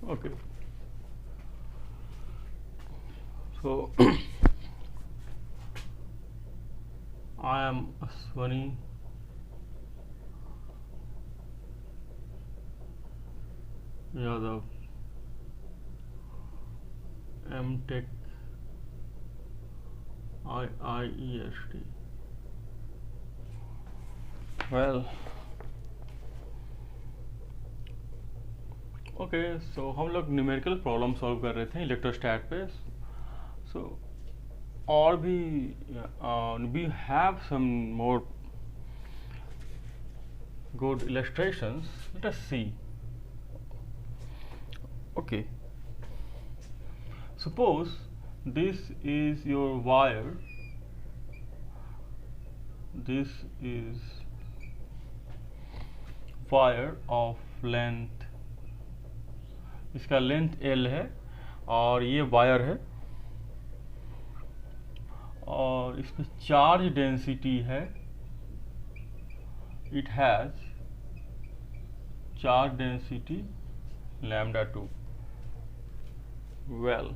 Okay, so I am Aswani Yadav, M.Tech IIEST. Well, okay so हम लोग numerical problem solve कर रहे थे इलेक्ट्रोस्टैट पे. सो और भी we have some more good illustrations. Let us see. Okay, suppose this is your wire, this is wire of length, इसका length L है और ये वायर है और इसमें चार्ज डेंसिटी है, it has charge density λ2. Well,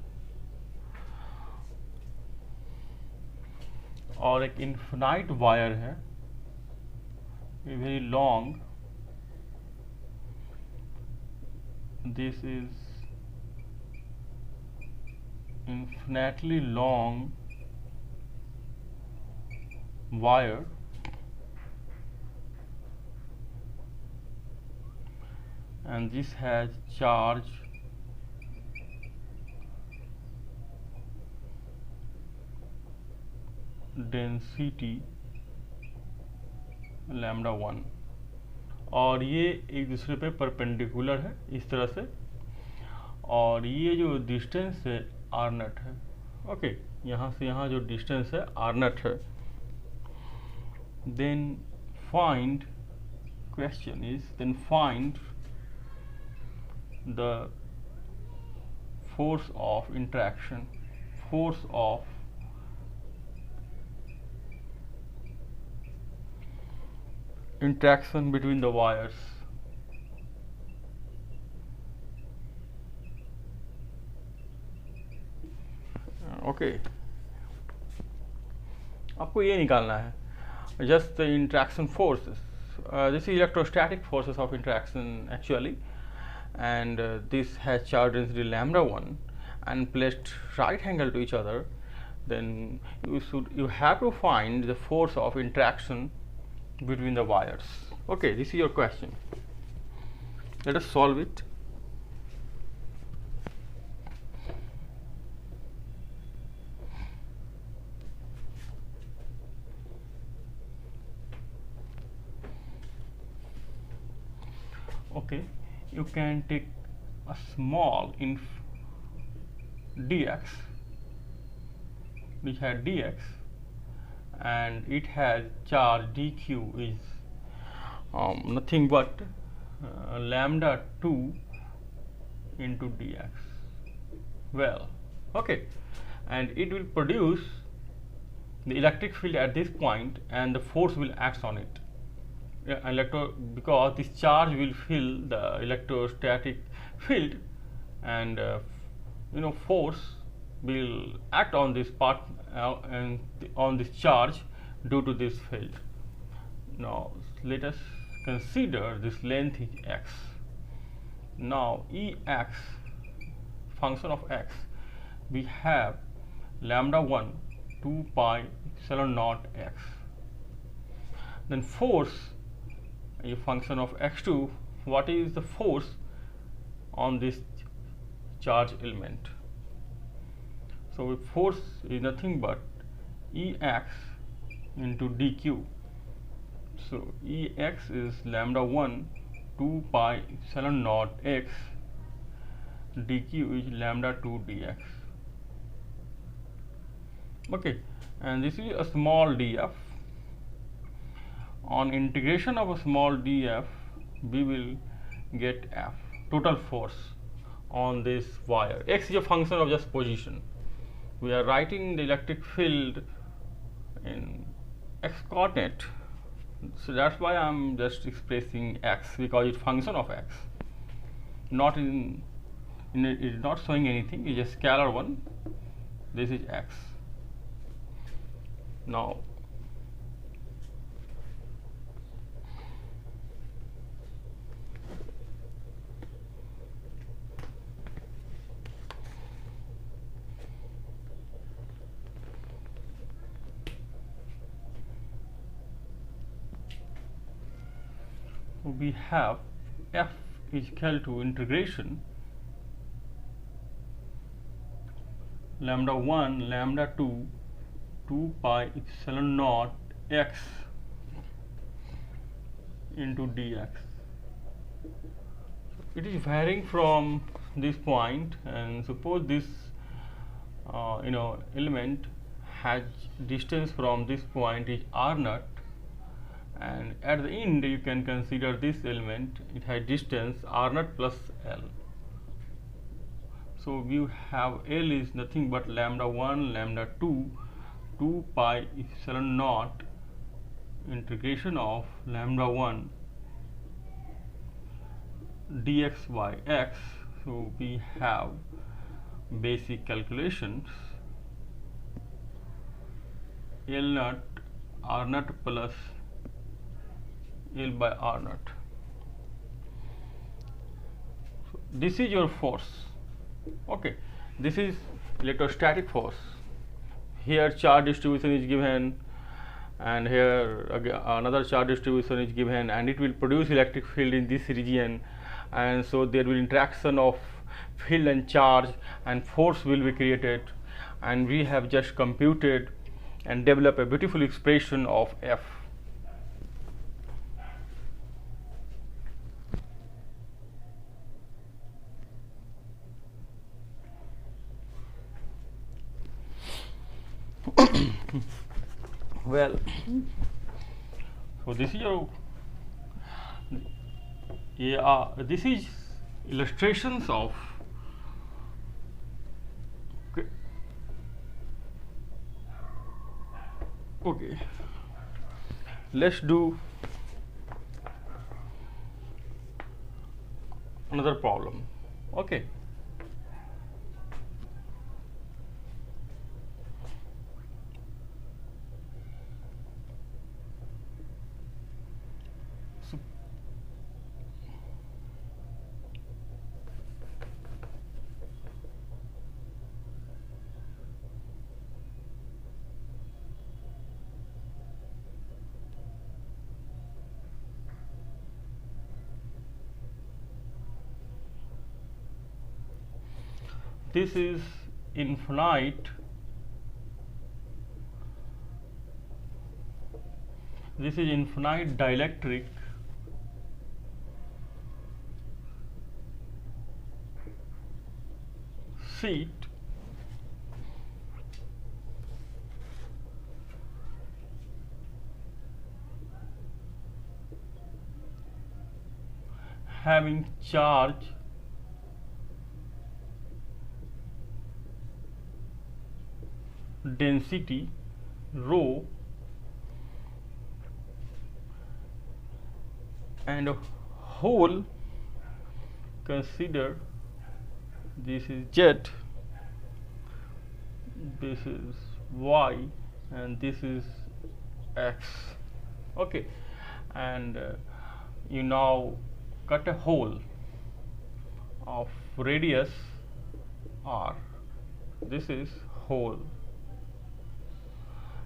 और एक इन्फिनाइट वायर है, very long, this is infinitely long wire and this has charge density λ1 और ये एक दूसरे पे परपेंडिकुलर है इस तरह से, और ये जो डिस्टेंस है आर नट है. ओके, यहाँ से यहाँ जो डिस्टेंस है आर नट है. Then find, question is then find the force of interaction, force of interaction between the wires. Okay, आपको ये निकालना है, just the interaction forces. This is electrostatic forces of interaction actually, and this has charge density λ1 and placed right angle to each other. Then you have to find the force of interaction between the wires. Okay, this is your question. Let us solve it. Okay, you can take a small dx, which had dx, and it has charge dq is nothing but λ2 into dx. Well, okay, and it will produce the electric field at this point and the force will act on it. Because this charge will fill the electrostatic field and force will act on this part and on this charge due to this field. Now let us consider this length is x. Now Ex, function of x, we have λ1 2 pi epsilon naught x. Then force, a function of x2, what is the force on this charge element? So force is nothing but Ex into dq. So Ex is λ1 2 pi epsilon naught x, dq is λ2 dx. Okay, and this is a small df. On integration of a small df, we will get f, total force on this wire. X is a function of just position. We are writing the electric field in x coordinate, so that's why I am just expressing x, because it's function of x, not in it is not showing anything, it is a scalar one. This is x. Now we have f is equal to integration lambda 1 lambda 2 2 pi epsilon naught x into dx. It is varying from this point, and suppose this element has distance from this point is r naught, and at the end you can consider this element, it has distance r naught plus l. So we have L is nothing but lambda 1 lambda 2 2 pi epsilon naught integration of lambda 1 dx by x. So we have basic calculations L naught r naught plus L by r naught. So this is your force. Okay, this is electrostatic force. Here charge distribution is given, and here again another charge distribution is given, and it will produce electric field in this region, and so there will interaction of field and charge, and force will be created, and we have just computed and developed a beautiful expression of F. Well, so this is your this is illustrations of okay. Let's do another problem. Okay. This is infinite. This is infinite dielectric sheet having charge density rho and a hole, consider this is z, this is y, and this is x. Okay, and you now cut a hole of radius r. This is hole.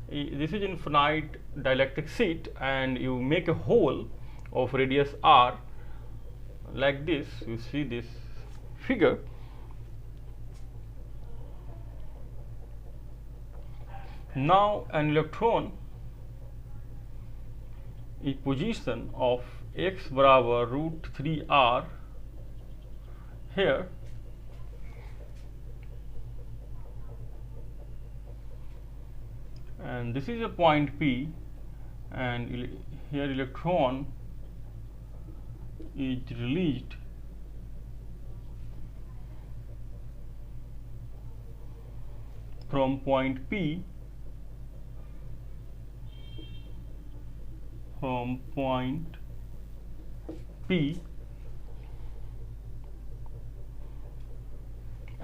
This is infinite dielectric sheet, and you make a hole of radius r like this. You see this figure. Now an electron is position of x barabar root 3 r here, and this is a point P, and here electron is released from point P,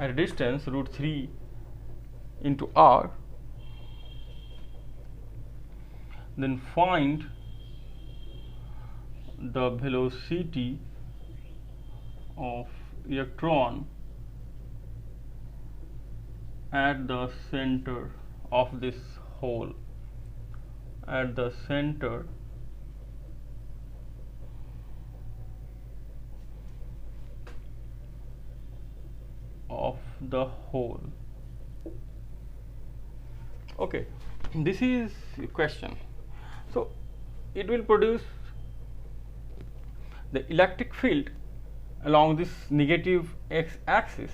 at a distance root 3 into r, then find the velocity of electron at the center of this hole, at the center of the hole. Okay, this is a question. So it will produce the electric field along this negative x axis.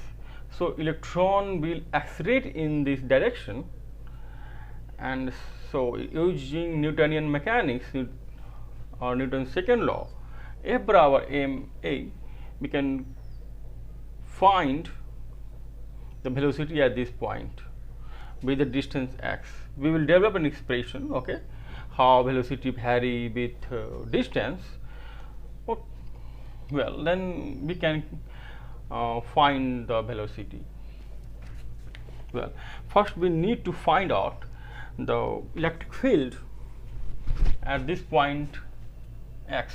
So electron will accelerate in this direction, and so using Newtonian mechanics or Newton's second law, F barabar ma, we can find the velocity at this point with the distance x. We will develop an expression, okay, how velocity vary with distance. Well, then we can find the velocity. Well, first we need to find out the electric field at this point x,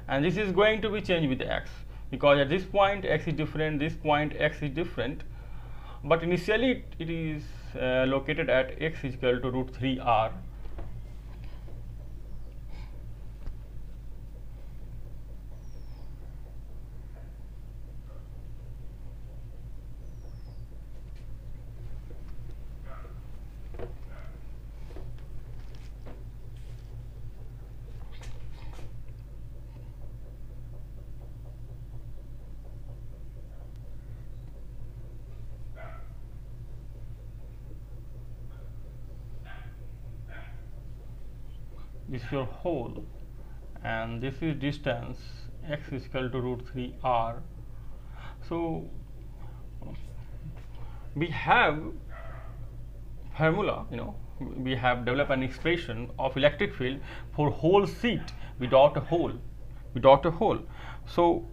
and this is going to be changed with x, because at this point x is different, this point x is different, but initially it is located at x is equal to root 3 r. This is your hole, and this is distance x is equal to root 3 r. So we have formula, we have developed an expression of electric field for hole sheet without a hole, So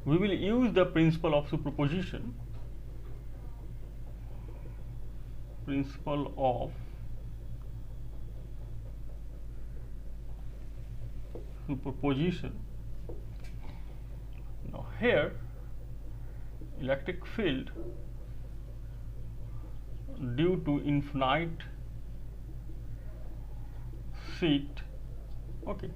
we will use the principle of superposition. Now here electric field due to infinite sheet, okay,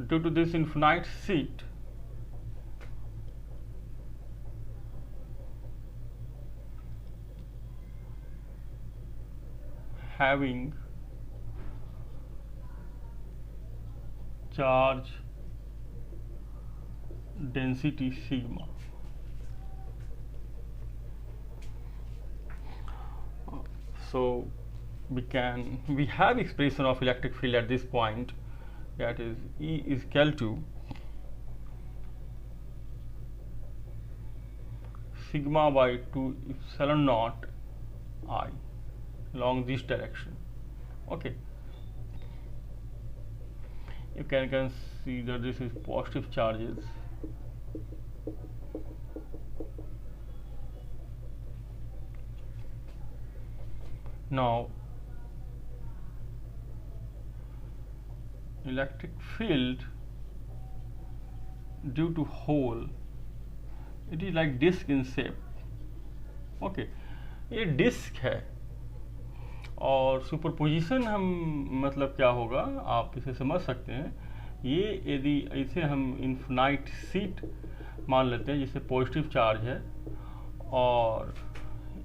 due to this infinite sheet, having charge density sigma. So we have expression of electric field at this point, that is E is equal to sigma by 2 epsilon naught I along this direction. Okay, you can consider this is positive charges. Now electric field due to hole, it is like disc in shape. Okay, ये disc है, और superposition हम मतलब क्या होगा आप इसे समझ सकते हैं। ये यदि इसे हम इन्फिनाइट शीट मान लेते हैं जिससे पॉजिटिव चार्ज है, और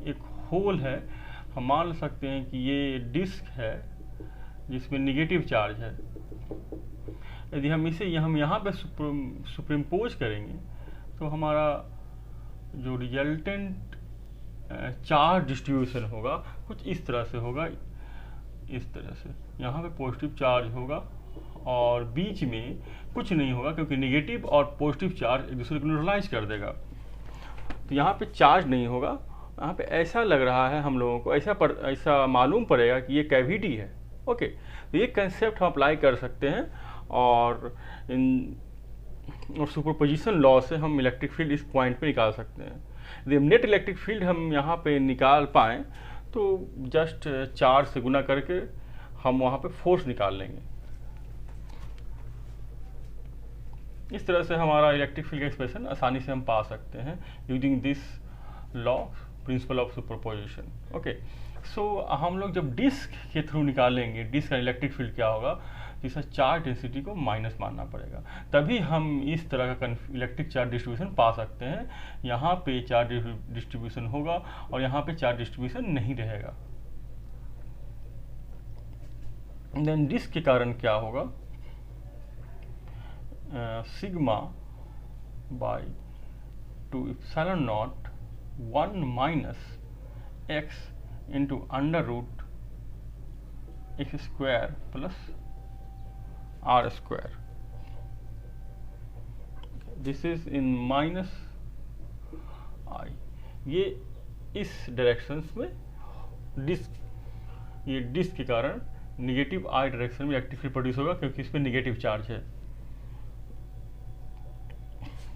एक होल है, हम मान सकते हैं कि ये डिस्क है जिसमें निगेटिव चार्ज है। यदि हम इसे यहाँ पे सुपरिम्पोज करेंगे तो हमारा जो रिजल्टेंट चार्ज डिस्ट्रीब्यूशन होगा कुछ इस तरह से होगा, इस तरह से यहाँ पे पॉजिटिव चार्ज होगा और बीच में कुछ नहीं होगा, क्योंकि नेगेटिव और पॉजिटिव चार्ज एक दूसरे को न्यूट्रलाइज कर देगा। तो यहाँ पे चार्ज नहीं होगा, यहाँ पे ऐसा लग रहा है हम लोगों को, ऐसा मालूम पड़ेगा कि ये कैविटी है। ओके, तो ये कंसेप्ट हम अप्लाई कर सकते हैं और सुपरपोजिशन लॉ से हम इलेक्ट्रिक फील्ड इस पॉइंट पे निकाल सकते हैं। यदि नेट इलेक्ट्रिक फील्ड हम यहाँ पे निकाल पाएँ तो जस्ट 4 से गुना करके हम वहाँ पे फोर्स निकाल लेंगे। इस तरह से हमारा इलेक्ट्रिक फील्ड का एक्सप्रेशन आसानी से हम पा सकते हैं using this law, principle of superposition. Okay, so हम लोग जब डिस्क के थ्रू निकालेंगे डिस्क का इलेक्ट्रिक फील्ड क्या होगा, जिसका चार्ज डेंसिटी को माइनस मानना पड़ेगा, तभी हम इस तरह का इलेक्ट्रिक चार्ज डिस्ट्रीब्यूशन पा सकते हैं। यहाँ पे चार्ज डिस्ट्रीब्यूशन होगा और यहाँ पे चार्ज डिस्ट्रीब्यूशन नहीं रहेगा। देन डिस्क के कारण क्या होगा, sigma by 2 epsilon naught 1 minus x into under root x square plus are square. This is in minus i. ये इस डायरेक्शंस में डिस्क, ये डिस्क के कारण निगेटिव आई डायरेक्शन में इलेक्ट्रिक फील्ड प्रोड्यूस होगा क्योंकि इसमें निगेटिव चार्ज है।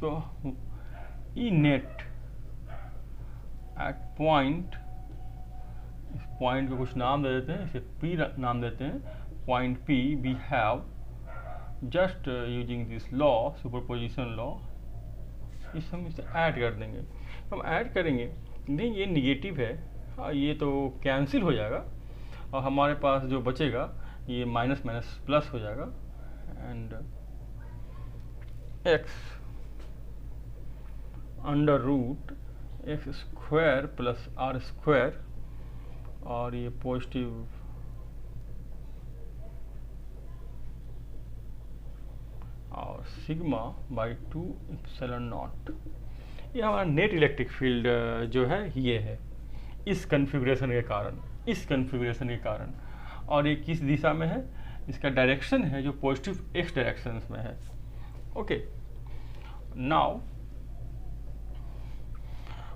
तो ई नेट एट पॉइंट, इस पॉइंट को कुछ नाम दे देते हैं, इसे पी नाम देते हैं, point P V have just using this law, superposition law, इस हम इसे ऐड कर देंगे। हम ऐड करेंगे, नहीं ये निगेटिव है, ये तो कैंसिल हो जाएगा और हमारे पास जो बचेगा ये माइनस माइनस प्लस हो जाएगा and X under root x square plus are square, और ये पॉजिटिव और सिग्मा बाई 2 एप्सिलॉन नॉट। ये हमारा नेट इलेक्ट्रिक फील्ड जो है ये है इस कन्फिग्रेशन के कारण, इस कन्फिग्रेशन के कारण। और ये किस दिशा में है, इसका डायरेक्शन है जो पॉजिटिव एक्स डायरेक्शन में है। Okay, now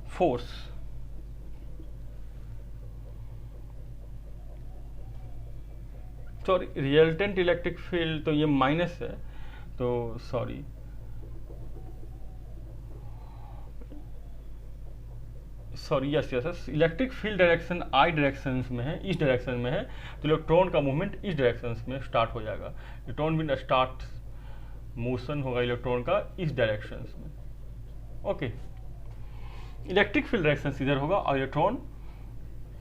force, sorry resultant electric field तो ये माइनस है, तो sorry yes electric field direction I direction में है, इस डायरेक्शन में है, तो इलेक्ट्रॉन का मूवमेंट इस डायरेक्शन में स्टार्ट हो जाएगा। इलेक्ट्रॉन विल स्टार्ट मोशन होगा इलेक्ट्रॉन का इस डायरेक्शन में। ओके, इलेक्ट्रिक फील्ड डायरेक्शन इधर होगा और इलेक्ट्रॉन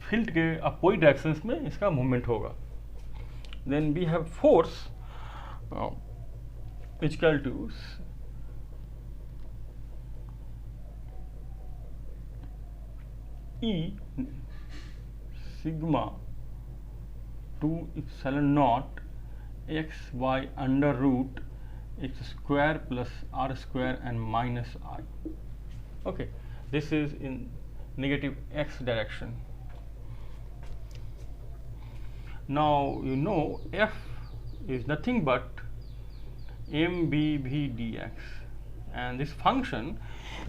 फील्ड के अपोजिट डायरेक्शन में इसका मूवमेंट होगा। Then we have force equal to E sigma 2 epsilon naught x y under root x square plus r square and minus I. Okay, this is in negative x direction. Now you know f is nothing but mv dx and this function,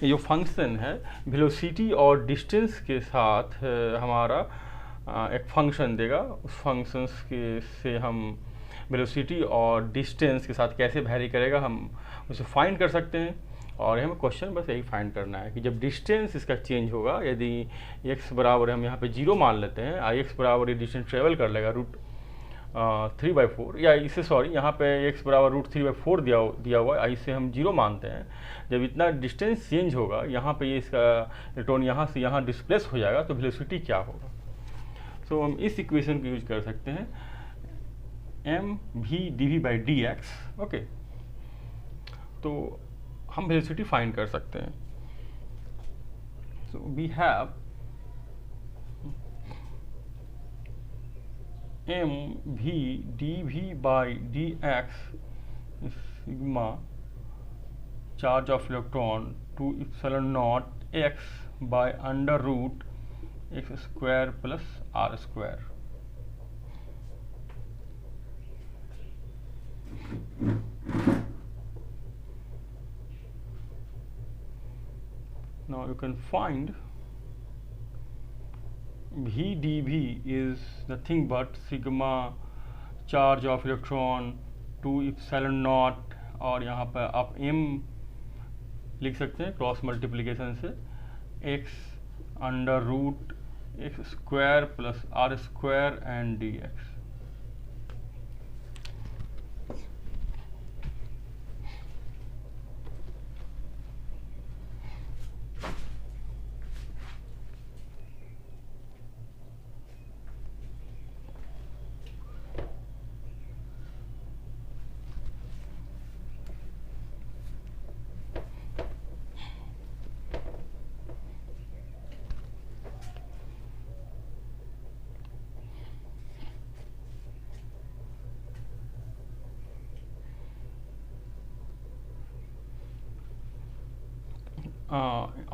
ये जो function है velocity और distance के साथ हमारा एक function देगा। उस फंक्शंस के से हम वेलोसिटी और डिस्टेंस के साथ कैसे वैरी करेगा हम उसे फाइंड कर सकते हैं। और हमें क्वेश्चन बस यही फाइंड करना है कि जब डिस्टेंस इसका चेंज होगा, यदि x बराबर हम यहाँ पे 0 मान लेते हैं, आई x बराबर ये डिस्टेंस ट्रेवल कर लेगा रूट 3/4, या इसे सॉरी यहाँ पे x बराबर रूट 3/4 दिया हुआ है, इसे हम 0 मानते हैं। जब इतना डिस्टेंस चेंज होगा यहाँ पे ये इसका इलेक्ट्रॉन यहाँ से यहाँ डिस्प्लेस हो जाएगा, तो वेलोसिटी क्या होगा। सो हम इस इक्वेशन को यूज कर सकते हैं mv/dv/dx। ओके, तो हम वेलोसिटी फाइंड कर सकते हैं। So we have mv/dv/dx sigma charge of electron 2 epsilon naught x by under root x square plus r square. Now you can find v dv is nothing but sigma charge of electron 2 epsilon naught, और यहाँ पर आप m लिख सकते हैं cross multiplication से, x under root x square plus are square and D X.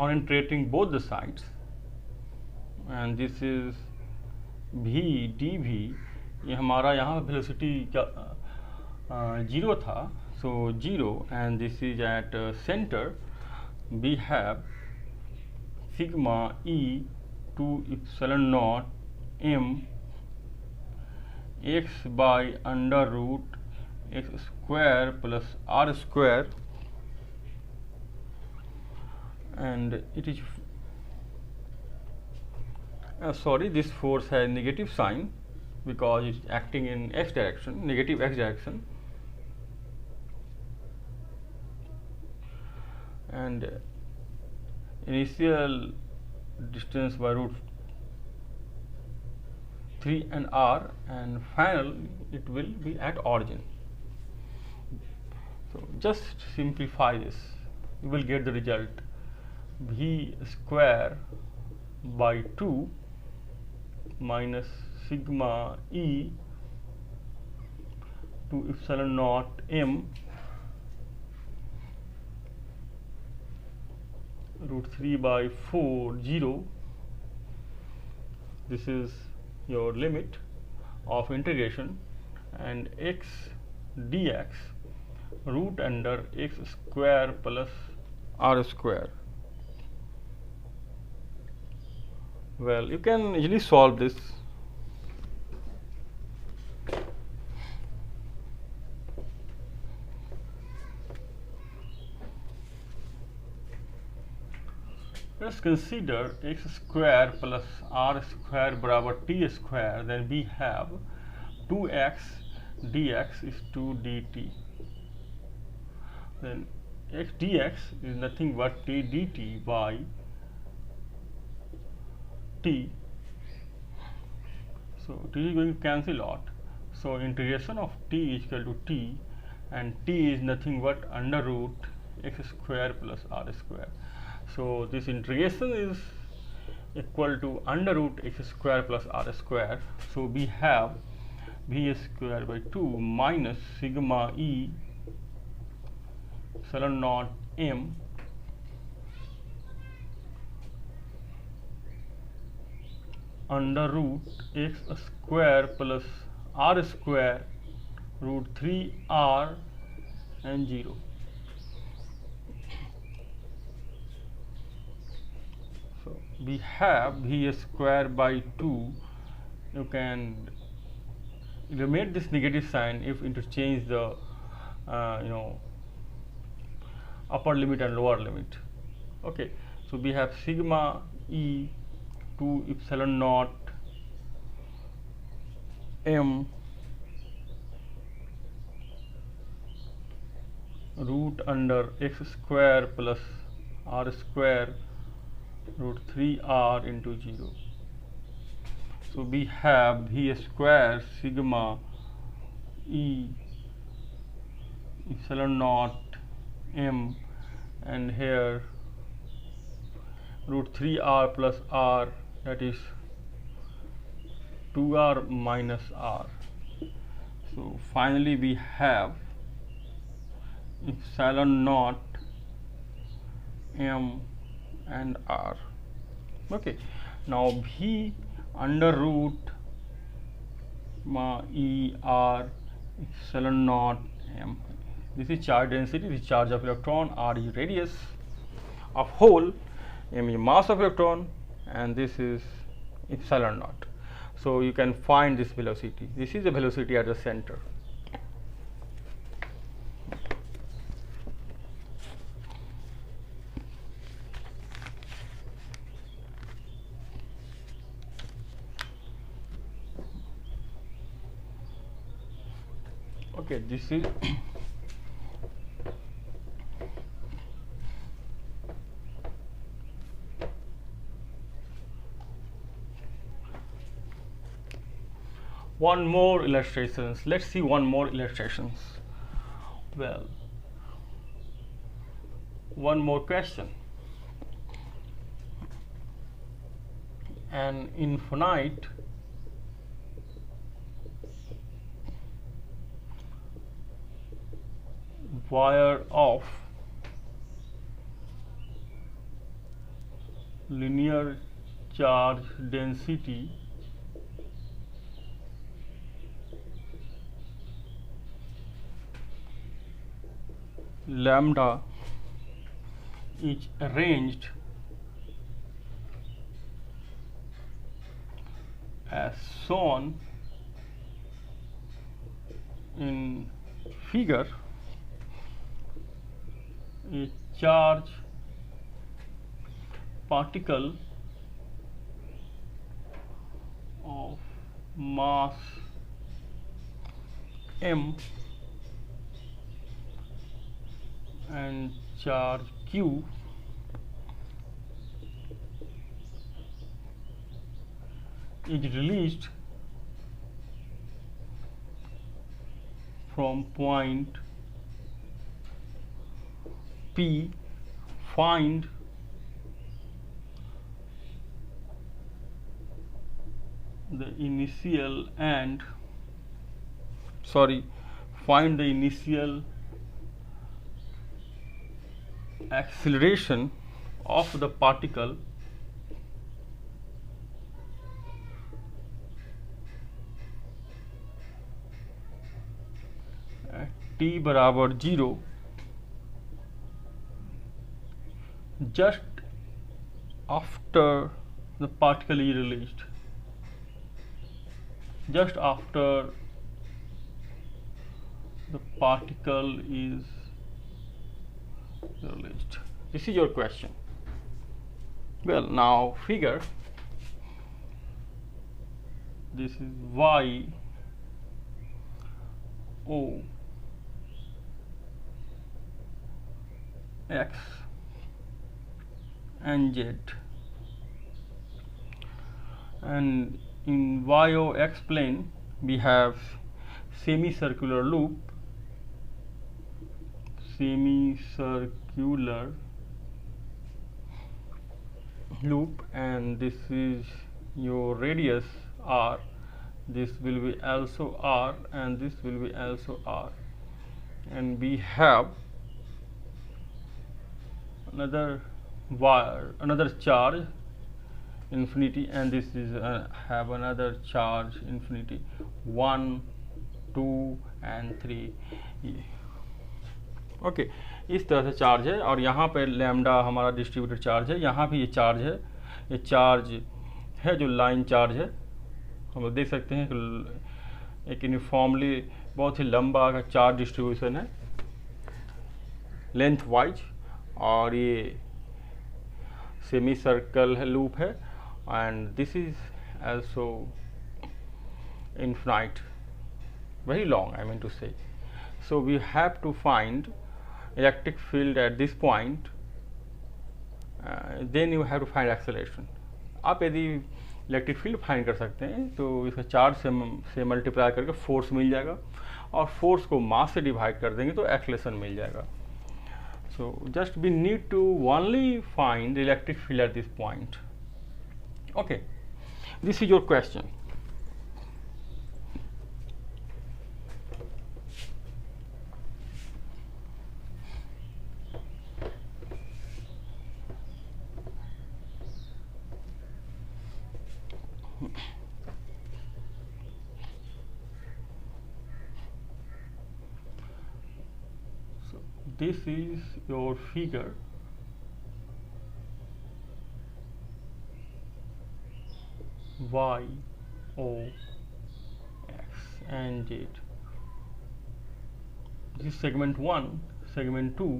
On integrating both the sides, and this is v dv, ये हमारा यहाँ वेलोसिटी क्या जीरो था, so 0, and this is at center. We have sigma e 2 epsilon naught m x by under root x square plus r square, and it is sorry, this force has negative sign because it's acting in x direction, negative x direction, and initial distance by root 3 and r, and final it will be at origin. So just simplify this, you will get the result v square by 2 minus sigma e 2 epsilon naught m root 3 by 4 0. This is your limit of integration, and x dx root under x square plus r square. Well, you can easily solve this. Let's consider x square plus r square बराबर t square. Then we have 2x dx is 2 dt. Then x dx is nothing but t dt by t. So t is going to cancel out. So integration of t is equal to t, and t is nothing but under root x square plus r square. So this integration is equal to under root x square plus r square. So we have v square by 2 minus sigma e epsilon naught m under root x square plus r square root 3r and 0. So we have v square by 2. You can eliminate this negative sign if interchange the upper limit and lower limit. Okay, so we have sigma e 2 epsilon naught m root under x square plus r square root 3r into 0. So we have v square sigma e epsilon naught m, and here root 3r plus r, that is 2r minus r. So finally we have epsilon naught m and r. Okay, now v under root ma e r epsilon naught m. This is charge density, this is charge of electron, r is radius of hole, m is mass of electron, and this is epsilon naught. So you can find this velocity. This is the velocity at the center. Okay, this is one more illustrations. Let's see one more illustrations. Well, one more question. An infinite wire of linear charge density lambda is arranged as shown in figure. A charge particle of mass m and charge q is released from point P. Find the initial acceleration of the particle at t बराबर 0 just after the particle is released. Just after the particle is released. This is your question. Well, now figure. This is y, o, x and z, and in y-o-x plane we have semicircular loop, and this is your radius r. This will be also r, and this will be also r, and we have another wire, another charge infinity, and this is have another charge infinity 1, 2 and 3. Okay इस तरह से charge है, और यहाँ पे lambda हमारा distributed charge है, यहाँ भी ये चार्ज है, ये चार्ज है जो लाइन चार्ज है। हम लोग देख सकते हैं कि एक यूनिफॉर्मली बहुत ही लंबा का चार्ज डिस्ट्रीब्यूशन है लेंथ वाइज, और ये सेमी सर्कल है, लूप है, and this is also infinite, very long, I mean to say. So we have to find electric field at this point, then you have to find acceleration. आप यदि electric field find कर सकते हैं तो इसका charge से multiply करके force मिल जाएगा, और फोर्स को मास से डिवाइड कर देंगे तो एक्सेलरेशन मिल जाएगा. So just we need to only find the electric field at this point. Okay, this is your question. So this is your figure. Y O X and Z. This segment 1, segment 2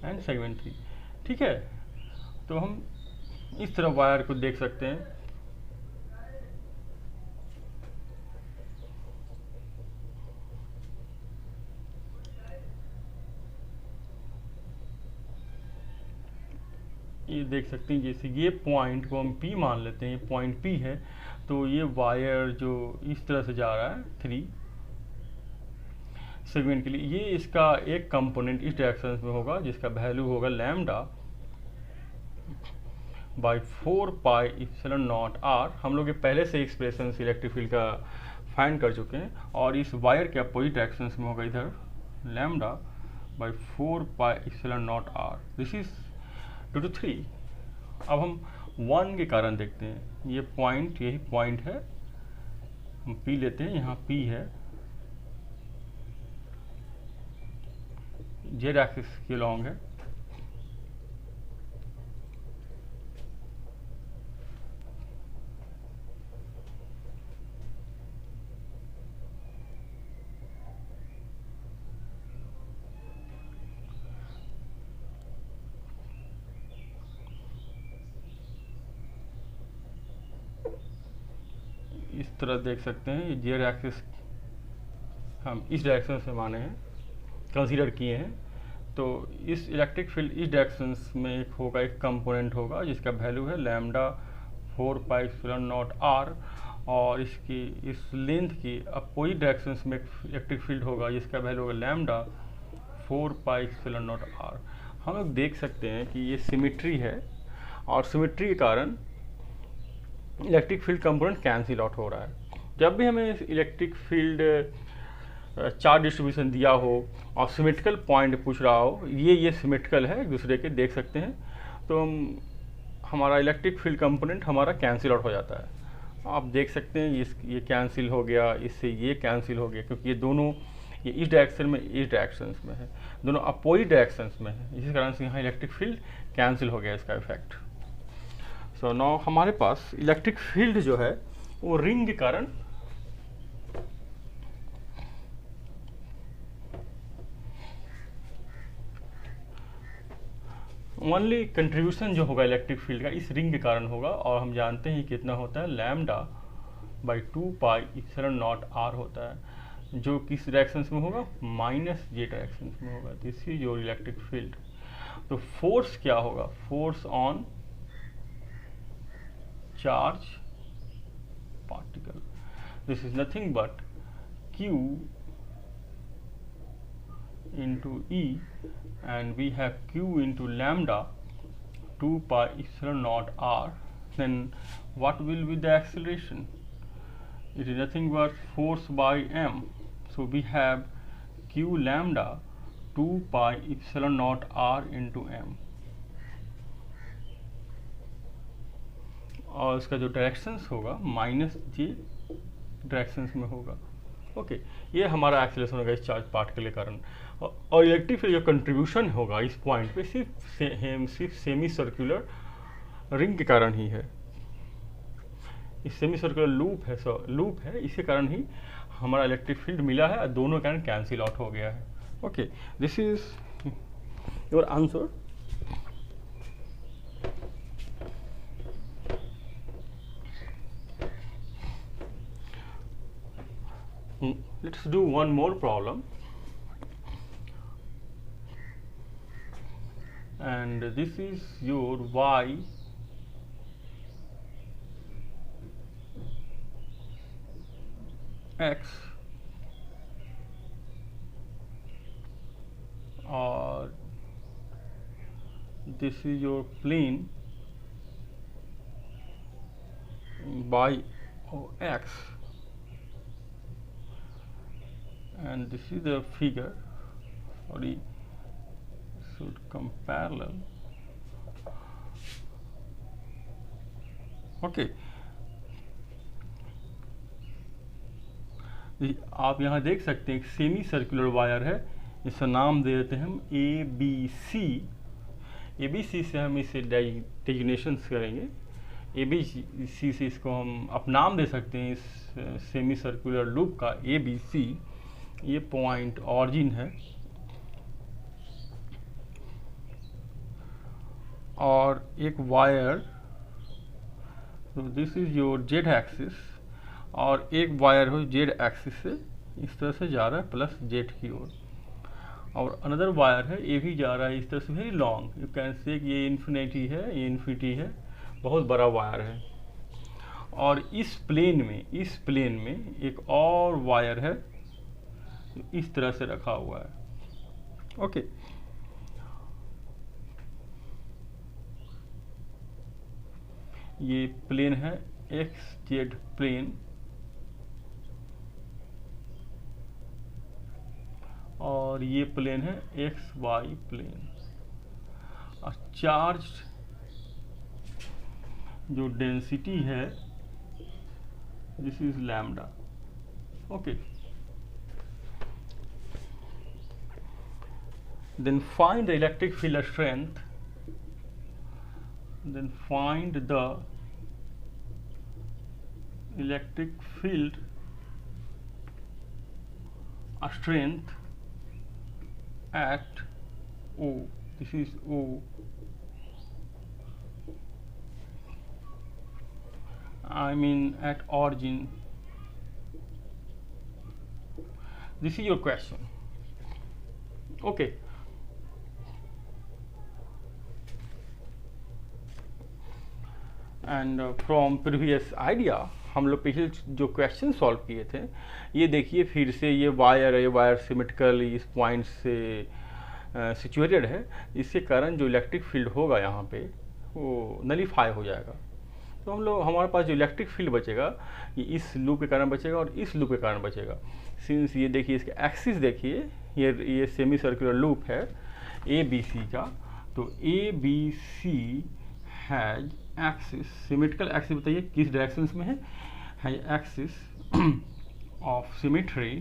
and segment 3। ठीक है, तो हम इस तरह wire को देख सकते हैं। ये देख सकते हैं, जैसे ये पॉइंट को हम P मान लेते हैं, ये पॉइंट P है, तो ये वायर जो इस तरह से जा रहा है 3 सेगमेंट के लिए, ये इसका एक कंपोनेंट इस डायरेक्शन में होगा जिसका वैल्यू होगा lambda by 4 pi epsilon naught R. हम लोग ये पहले से एक्सप्रेशन इलेक्ट्रिक फील्ड का फाइंड कर चुके हैं, और इस वायर के अपोजिट डायरेक्शन में होगा इधर lambda by 4 pi epsilon naught R. This is 2 to 3। अब हम 1 के कारण देखते हैं। ये पॉइंट, यही पॉइंट है, हम P लेते हैं, यहाँ P है, जेड एक्सिस के लॉन्ग है। इस तरह देख सकते हैं, ये जेड एक्सिस हम इस डायरेक्शन से माने हैं, कंसीडर किए हैं। तो इस इलेक्ट्रिक फील्ड इस डायरेक्शन में एक होगा, एक कंपोनेंट होगा जिसका वैल्यू है lambda 4 pi epsilon naught R, और इसकी इस लेंथ की अपोजिट डायरेक्शन में एक इलेक्ट्रिक फील्ड होगा जिसका वैल्यू होगा lambda 4 pi epsilon naught R. हम लोग देख सकते हैं कि ये सिमेट्री है, और सिमेट्री के कारण electric field component cancel out हो रहा है। जब भी हमें इलेक्ट्रिक फील्ड चार्ज डिस्ट्रीब्यूशन दिया हो और सिमेट्रिकल पॉइंट पूछ रहा हो, ये सिमेट्रिकल है एक दूसरे के, देख सकते हैं, तो हमारा इलेक्ट्रिक फील्ड कंपोनेंट हमारा कैंसिल आउट हो जाता है। आप देख सकते हैं ये कैंसिल हो गया, इससे ये कैंसिल हो गया, क्योंकि ये दोनों ये इस डायरेक्शन में इस डायरेक्शन में है, दोनों अपोजिट डायरेक्शन में है, इसी कारण से यहाँ इलेक्ट्रिक फील्ड कैंसिल हो गया इसका इफेक्ट। सो नाउ हमारे पास इलेक्ट्रिक फील्ड जो है वो रिंग के कारण ओनली कंट्रीब्यूशन जो होगा इलेक्ट्रिक फील्ड का इस रिंग के कारण होगा, और हम जानते हैं कितना होता है lambda by 2 pi epsilon naught R होता है, जो किस डायरेक्शन में होगा, माइनस जे डायरेक्शन में होगा। This is your electric field. तो फोर्स क्या होगा, force on charge particle, this is nothing but Q into E, and we have Q into lambda 2 pi epsilon naught r. Then what will be the acceleration? It is nothing but force by m. So we have Q lambda 2 pi epsilon naught r into m, और इसका जो directions होगा minus जे directions में होगा। Okay, ये हमारा acceleration होगा इस चार्ज पार्टिकल के कारण, और इलेक्ट्रिक फील्ड जो कंट्रीब्यूशन होगा इस पॉइंट पे सिर्फ सेमी सर्कुलर रिंग के कारण ही है। इस सेमी सर्कुलर लूप है, इसके कारण ही हमारा इलेक्ट्रिक फील्ड मिला है, और दोनों के कारण कैंसिल आउट हो गया है। Okay, this is your answer. Let's do one more problem, and this is your y x, or this is your plane y o x, and this is the figure, sorry, should come parallel. Okay, आप यहाँ देख सकते हैं एक semi circular wire है, इसका नाम दे देते हैं हम ABC। ABC से हम इसे डेजिग्नेशन करेंगे। ए बी सी से इसको हम अब नाम दे सकते हैं इस सेमी सर्कुलर लूप का ए बी सी। ये पॉइंट ऑरिजिन है और एक वायर, तो this is your Z axis, और एक वायर हो जेड एक्सिस से इस तरह से जा रहा है प्लस जेड की ओर, और अनदर वायर है ये भी जा रहा है इस तरह से very long, you can say कि ये इन्फिनिटी है, ये इन्फिनिटी है, बहुत बड़ा वायर है। और इस प्लेन में एक और वायर है इस तरह से रखा हुआ है। ओके, ये प्लेन है एक्स जेड प्लेन, और ये प्लेन है एक्स वाई प्लेन। और चार्ज जो डेंसिटी है this is lambda. Okay, then find the electric field strength, then find the electric field strength at O. This is O. I mean at origin. This is your question. Okay. And from previous idea, हम लोग पिछले जो question solve किए थे, ये देखिए फिर से ये वायर सिमेट्रिकल इस पॉइंट से सिचुएटेड है, इसके कारण जो इलेक्ट्रिक फील्ड होगा यहाँ पे वो नलीफाई हो जाएगा। तो हमारे पास जो इलेक्ट्रिक फील्ड बचेगा ये इस लूप के कारण बचेगा और इस लूप के कारण बचेगा। सिंस ये देखिए इसके एक्सिस देखिए, ये सेमी सर्कुलर लूप है ए बी सी का, तो A B C has axis, symmetrical axis बताइए किस डायरेक्शंस में है axis of symmetry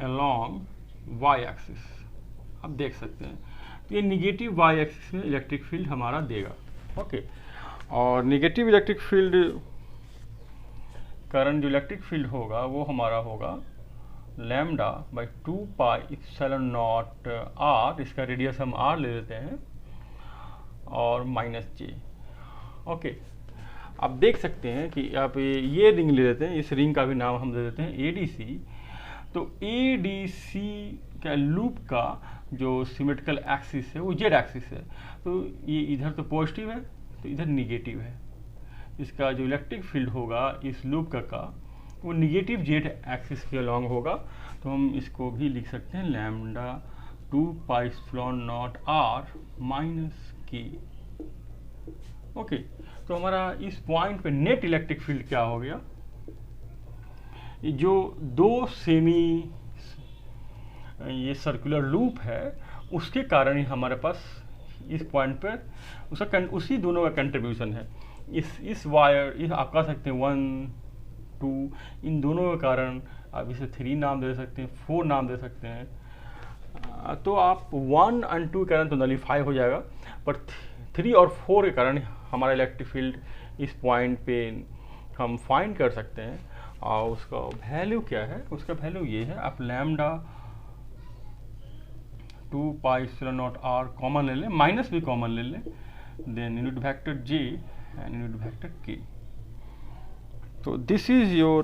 along Y axis. अब देख सकते हैं तो ये निगेटिव वाई एक्सिस में इलेक्ट्रिक फील्ड हमारा देगा। ओके, और निगेटिव इलेक्ट्रिक फील्ड कारण जो इलेक्ट्रिक फील्ड होगा वो हमारा होगा lambda by 2 pi epsilon naught R, इसका रेडियस हम आर ले लेते हैं, और माइनस जे। ओके, आप देख सकते हैं कि आप ये रिंग ले लेते हैं, इस रिंग का भी नाम हम दे देते हैं ए डी सी। तो ए डी सी का लूप का जो सिमेट्रिकल एक्सिस है वो जेड एक्सिस है, तो ये इधर तो पॉजिटिव है तो इधर निगेटिव है। इसका जो इलेक्ट्रिक फील्ड होगा इस लूप का वो निगेटिव जेड एक्सिस के अलॉन्ग होगा, तो हम इसको भी लिख सकते हैं lambda 2 pi epsilon naught R minus K. Okay, तो हमारा इस पॉइंट पे नेट इलेक्ट्रिक फील्ड क्या हो गया, जो दो सेमी ये सर्कुलर लूप है उसके कारण ही हमारे पास इस पॉइंट पर उसका उसी दोनों का कंट्रीब्यूशन है। इस वायर आप कह सकते हैं 1 2, इन दोनों के कारण आप इसे 3 नाम दे सकते हैं, 4 नाम दे सकते हैं। तो आप 1 और 2 के कारण तो नलीफाई हो जाएगा, पर 3 और 4 के कारण हमारा इलेक्ट्रिक फील्ड इस पॉइंट पे हम फाइंड कर सकते हैं। और उसका वैल्यू क्या है, उसका वैल्यू ये है, आप lambda 2 pi epsilon naught R common ले लें, माइनस भी कॉमन ले लें, then unit vector J and unit vector K. So this is your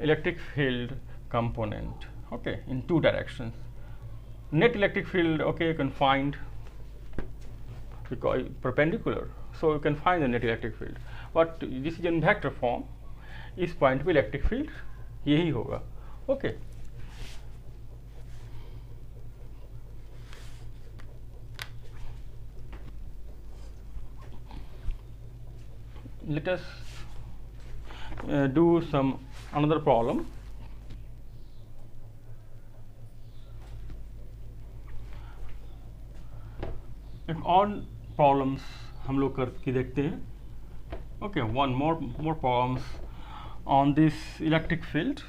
electric field component, okay, in 2 directions. Net electric field, okay, you can find because perpendicular, so you can find the net electric field, but this is in vector form। इस point पे electric field यही होगा। Okay, let us do some another problem। एक और problems हम लोग करके देखते हैं। Okay, one more problems on this electric field.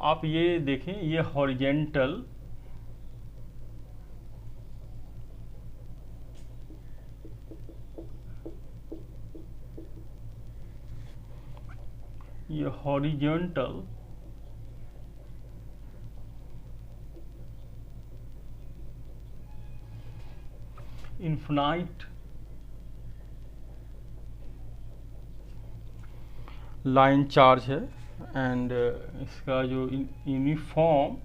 आप ये देखें, ये हॉरिजेंटल इन्फिनाइट लाइन चार्ज है, एंड इसका जो यूनिफॉर्म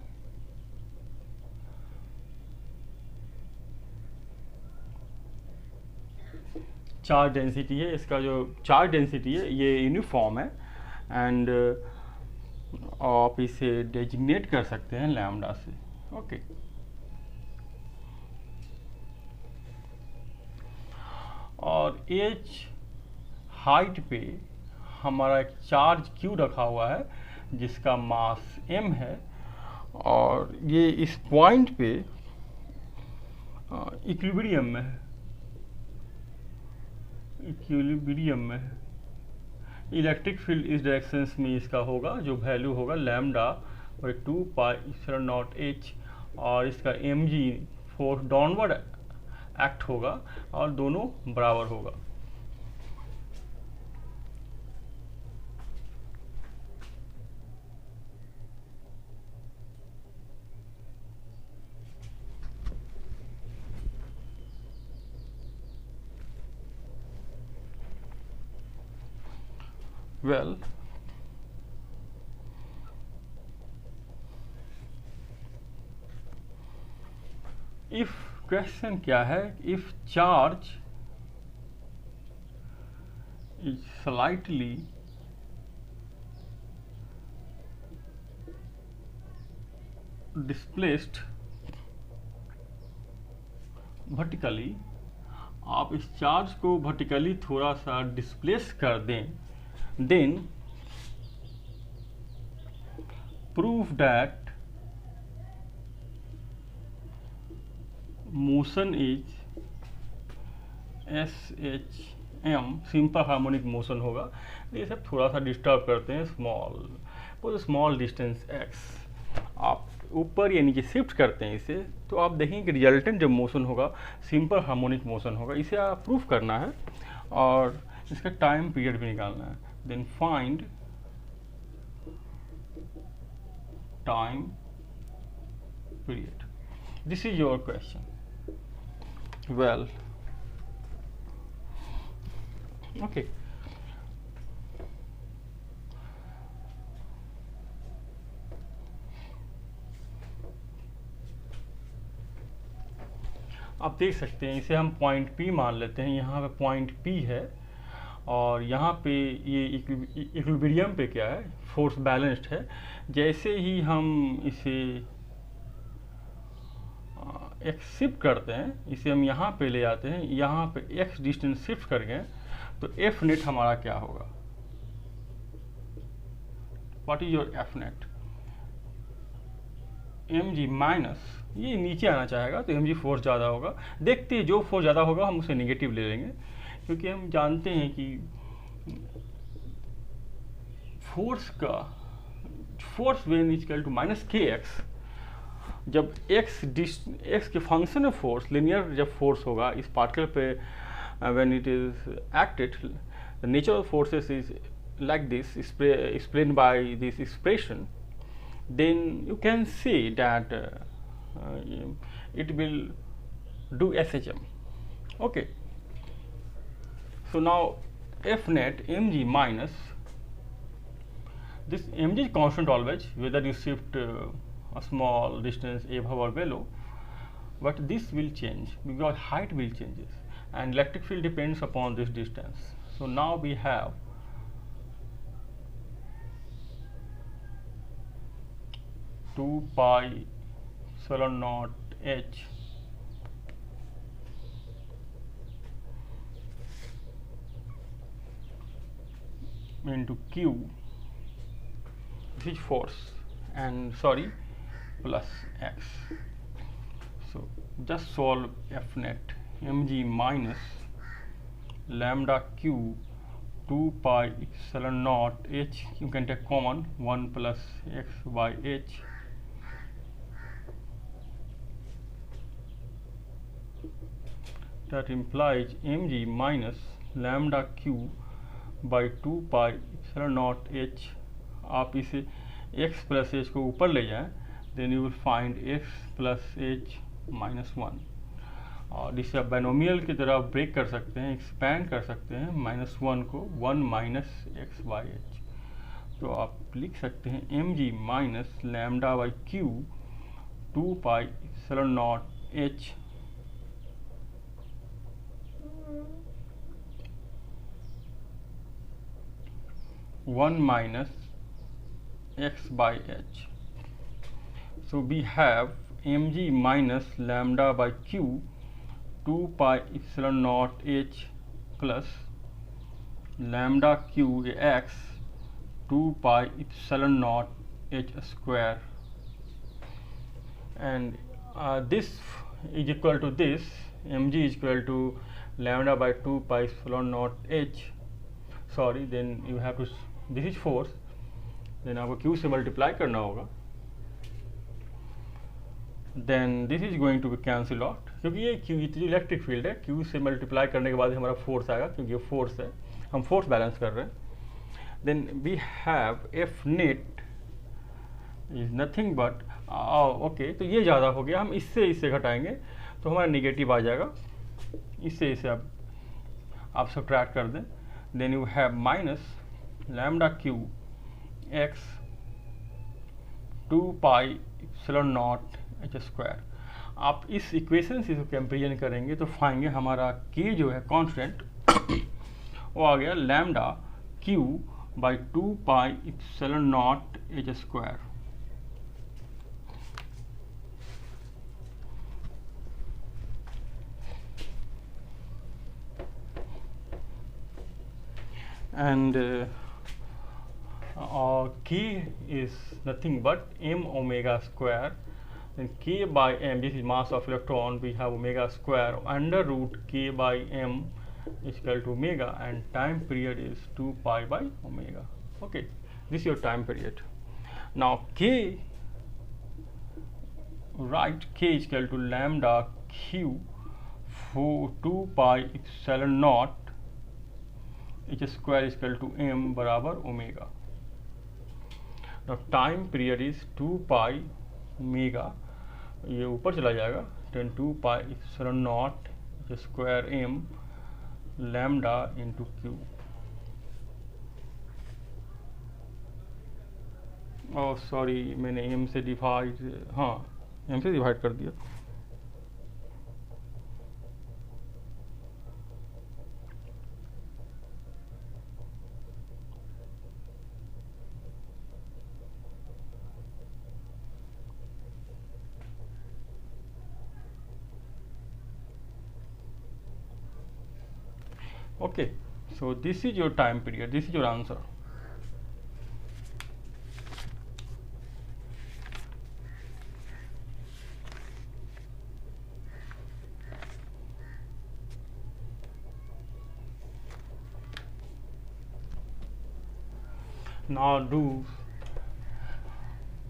चार्ज डेंसिटी है, इसका जो चार्ज डेंसिटी है ये यूनिफॉर्म है, एंड आप इसे डेजिग्नेट कर सकते हैं लैम्डा से। ओके, और एच हाइट पे हमारा एक चार्ज क्यू रखा हुआ है जिसका मास m है, और ये इस पॉइंट पे इक्विलिब्रियम में है, इलेक्ट्रिक फील्ड इस डायरेक्शंस में इसका होगा, जो वैल्यू होगा lambda by 2 pi epsilon not h, और इसका mg फोर्स डाउनवर्ड एक्ट होगा और दोनों बराबर होगा। Well, if क्वेश्चन क्या है, if charge is slightly displaced vertically, आप इस चार्ज को वर्टिकली थोड़ा सा डिस्प्लेस कर दें, then prove that motion is SHM, simple harmonic motion होगा। ये सब थोड़ा सा डिस्टर्ब करते हैं, स्मॉल डिस्टेंस x, आप ऊपर या नीचे शिफ्ट करते हैं इसे, तो आप देखेंगे कि रिजल्टेंट जो मोशन होगा सिंपल हार्मोनिक मोशन होगा। इसे आप प्रूफ करना है और इसका टाइम पीरियड भी निकालना है। Then find time period, this is your question. Well, okay, आप देख सकते हैं, इसे हम पॉइंट P मान लेते हैं। यहाँ पे पॉइंट P है और यहाँ पे ये इक्विलिब्रियम पे क्या है, फोर्स बैलेंस्ड है। जैसे ही हम इसे x शिफ्ट करते हैं, इसे हम यहाँ पे ले आते हैं, यहाँ पे x डिस्टेंस शिफ्ट कर गए, तो F नेट हमारा क्या होगा? What is your F net? mg minus, ये नीचे आना चाहेगा तो mg फोर्स ज़्यादा होगा। देखते हैं, जो फोर्स ज़्यादा होगा हम उसे नेगेटिव ले लेंगे, क्योंकि हम जानते हैं कि force when is equal to minus kx, जब x के फंक्शन में फोर्स, लिनियर जब फोर्स होगा इस पार्टिकल पे, when it is acted, the nature of forces is like this, explained by this expression, then you can see that it will do SHM. Okay, so now F net mg minus, this mg is constant always, whether you shift a small distance above or below, but this will change because height will changes and electric field depends upon this distance. So now we have two pi epsilon naught h into q, which is force, and sorry, plus x. So just solve F net mg minus lambda q 2 pi epsilon naught h, you can take common 1 plus x by h, that implies mg minus lambda q by 2 pi epsilon naught h. आप इसे x plus h को ऊपर ले जाएं, then you will find x plus h minus 1, और इसे आप binomial की तरह ब्रेक कर सकते हैं, एक्सपैंड कर सकते हैं -1 को 1 माइनस एक्स बाई एच। तो आप लिख सकते हैं M G minus lambda by Q 2 pi epsilon naught H one minus x by h. So we have mg minus lambda by q 2 pi epsilon naught h plus lambda q x 2 pi epsilon naught h square, and this is equal to this, mg is equal to lambda by 2 pi epsilon naught h, sorry, then you have to, this is force, then आपको Q से multiply करना होगा, then this is going to be cancel out, क्योंकि ये Q जो electric field है Q से multiply करने के बाद हमारा फोर्स आएगा, क्योंकि ये फोर्स है, हम फोर्स बैलेंस कर रहे हैं। Then we have F net is nothing but, okay, तो ये ज़्यादा हो गया, हम इससे घटाएंगे तो हमारा निगेटिव आ जाएगा, इससे आप सब्ट्रैक्ट कर दें, then you have minus lambda Q x 2 pi epsilon naught H square. आप इस इक्वेशन से कंपेरिजन करेंगे तो पाएंगे हमारा k जो है कांस्टेंट वो आ गया lambda q by 2 pi epsilon naught H square. and k is nothing but m omega square, then k by m, this is mass of electron, we have omega square under root k by m is equal to omega, and time period is 2 pi by omega. Okay, this is your time period. Now k, write k is equal to lambda q for 2 pi epsilon naught h square is equal to m बराबर omega. Now time period is 2 pi omega, ये ऊपर चला जाएगा, 2 pi epsilon not square m lambda into Q. Oh sorry, मैंने m से divide, हाँ m से divide कर दिया। Okay, so this is your time period, this is your answer. Now do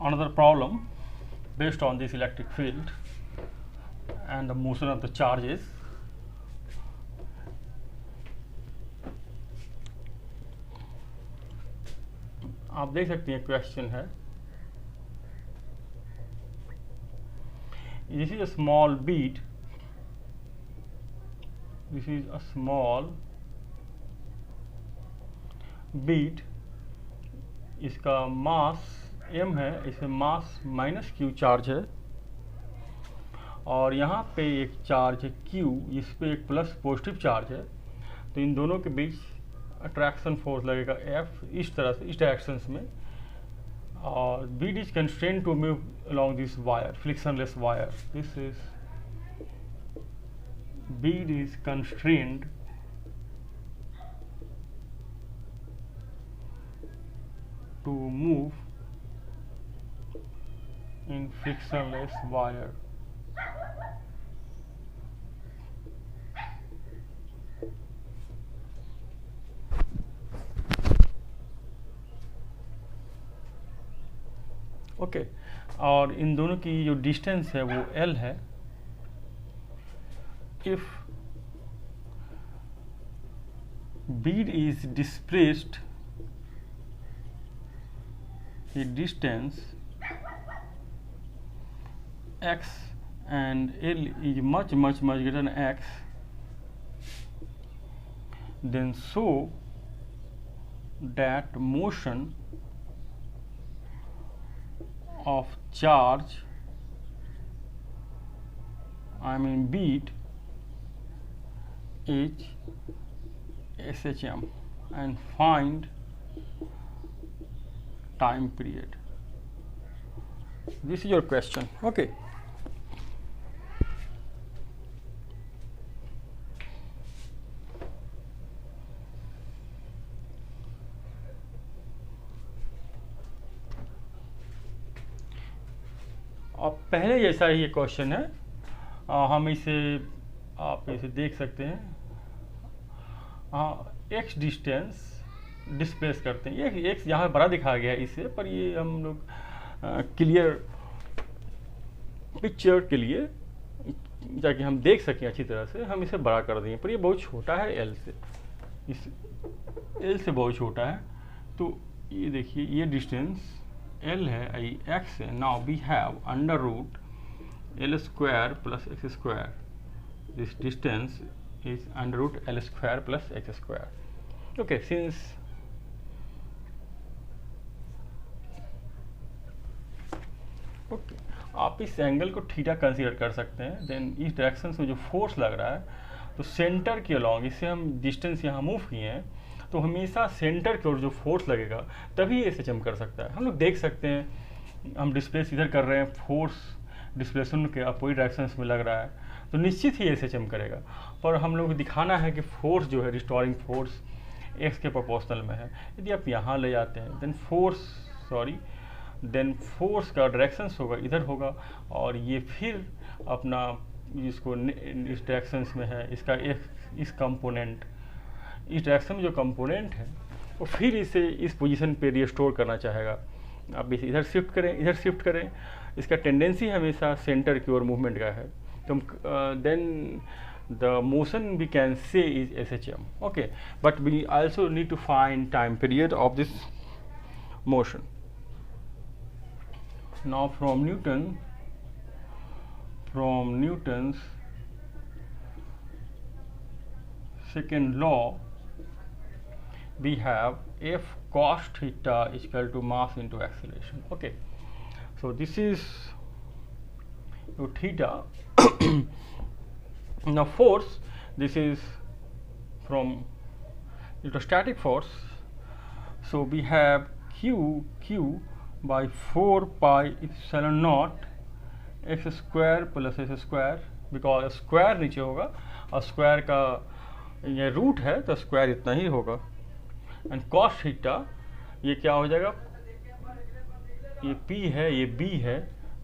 another problem based on this electric field and the motion of the charges. आप देख सकते हैं क्वेश्चन है, this is a small Beed, this is a small Beed, इसका मास m है, इसमें मास minus q charge है, और यहाँ पे एक चार्ज है q, इस पे एक प्लस पॉजिटिव चार्ज है, तो इन दोनों के बीच अट्रैक्शन फोर्स लगेगा F इस तरह से, इस डायरेक्शंस में, और bead is constraint to move along this wire, frictionless wire. This is bead is constrained to move in frictionless wire. Okay और इन दोनों की जो डिस्टेंस है वो L है। If bead is displaced a distance x and L is much greater than x, then so that motion of charge, I mean bead, is SHM, and find time period. This is your question. Okay. अब पहले जैसा ही ये question है, हम इसे आप इसे देख सकते हैं। एक्स डिस्टेंस डिस्प्लेस करते हैं, ये एक्स यहाँ बड़ा दिखाया गया है इसे, पर ये हम लोग क्लियर पिक्चर के लिए ताकि हम देख सकें अच्छी तरह से, हम इसे बड़ा कर देंगे, पर ये बहुत छोटा है एल से, इस एल से बहुत छोटा है। तो ये देखिए ये डिस्टेंस L है, x है। Now we have under root L square plus X square, this distance is under root L square plus x square. Okay, since आप इस एंगल को थीटा कंसीडर कर सकते हैं। देन इस डायरेक्शन में जो फोर्स लग रहा है, तो सेंटर के अलॉन्ग, इससे हम डिस्टेंस यहाँ मूव किए हैं, तो हमेशा सेंटर की ओर जो फोर्स लगेगा तभी ये SHM कर सकता है। हम लोग देख सकते हैं हम डिस्प्लेस इधर कर रहे हैं, फोर्स डिस्प्लेसमेंट के अपोजिट डायरेक्शन में लग रहा है, तो निश्चित ही SHM करेगा। पर हम लोग दिखाना है कि फोर्स जो है रिस्टोरिंग फोर्स x के प्रोपोर्शनल में है। यदि आप यहाँ ले जाते हैं देन फोर्स का डायरेक्शंस होगा इधर होगा, और ये फिर अपना इसको इस डायरेक्शंस में है, इसका इस कंपोनेंट, इस डायरेक्शन में जो कंपोनेंट है वो फिर इसे इस पोजीशन पे रिस्टोर करना चाहेगा। आप इसे इधर शिफ्ट करें, इसका टेंडेंसी हमेशा सेंटर की ओर मूवमेंट का है। तो then the motion we can say is SHM. Okay, but we also need to find time period of this motion. Now from Newton's second law, we have F cos theta is equal to mass into acceleration. Okay, so this is your theta. Now force, this is from electrostatic force, so we have q by 4 pi epsilon naught x square plus s square, because square नीचे होगा और square का ये root है तो square इतना ही होगा। And cos theta ये क्या हो जाएगा, ये p है ये b है,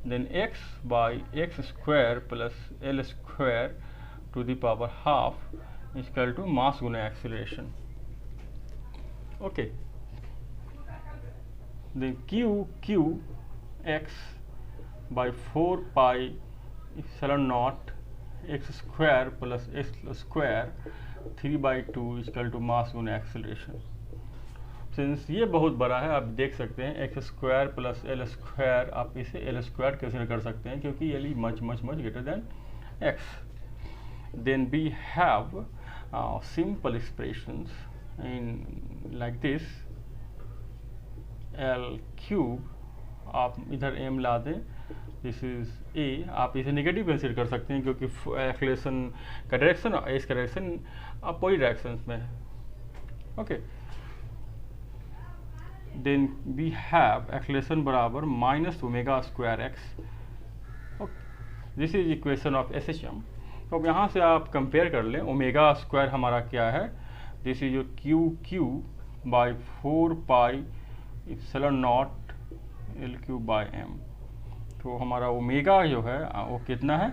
देन x by X square plus L square to the power half equal to mass गुना acceleration. Okay, then q x by 4 pi epsilon naught X square plus X square 3/2 equal to mass गुना acceleration. Since ये बहुत बड़ा है, आप देख सकते हैं X square plus L square, आप इसे एल स्क्वायर कंसीडर कर सकते हैं क्योंकि L is much greater than x. Then we have simple expressions in like this, L cube, आप इधर एम ला दें, दिस इज ए, आप इसे नेगेटिव कंसीडर कर सकते हैं क्योंकि एक्सेलरेशन का डायरेक्शन और एस का डायरेक्शन अपोजिट डायरेक्शन में है। Okay, then we have acceleration बराबर minus omega square x. This is equation of SHM। तो अब यहाँ से आप कंपेयर कर लें, ओमेगा स्क्वायर हमारा क्या है, this is your Q by 4 pi epsilon naught L cube by M. तो हमारा ओमेगा जो है वो कितना है,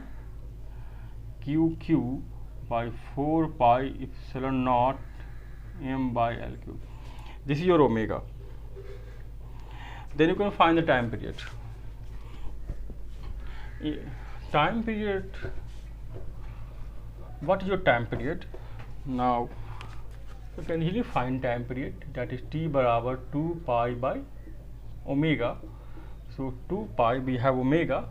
Q by 4 pi epsilon naught M by L cube. This is your omega. Then you can find the time period. time period, what is your time period? Now you can easily find time period, that is t बराबर 2 pi by omega. So 2 pi, we have omega,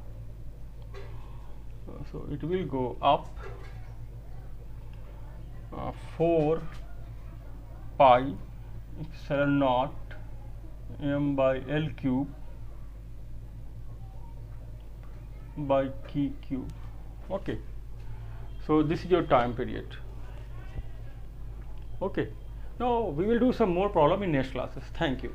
so it will go up 4 pi epsilon naught m by L cube by K cube. Okay, so this is your time period. Okay, now we will do some more problem in next classes. Thank you.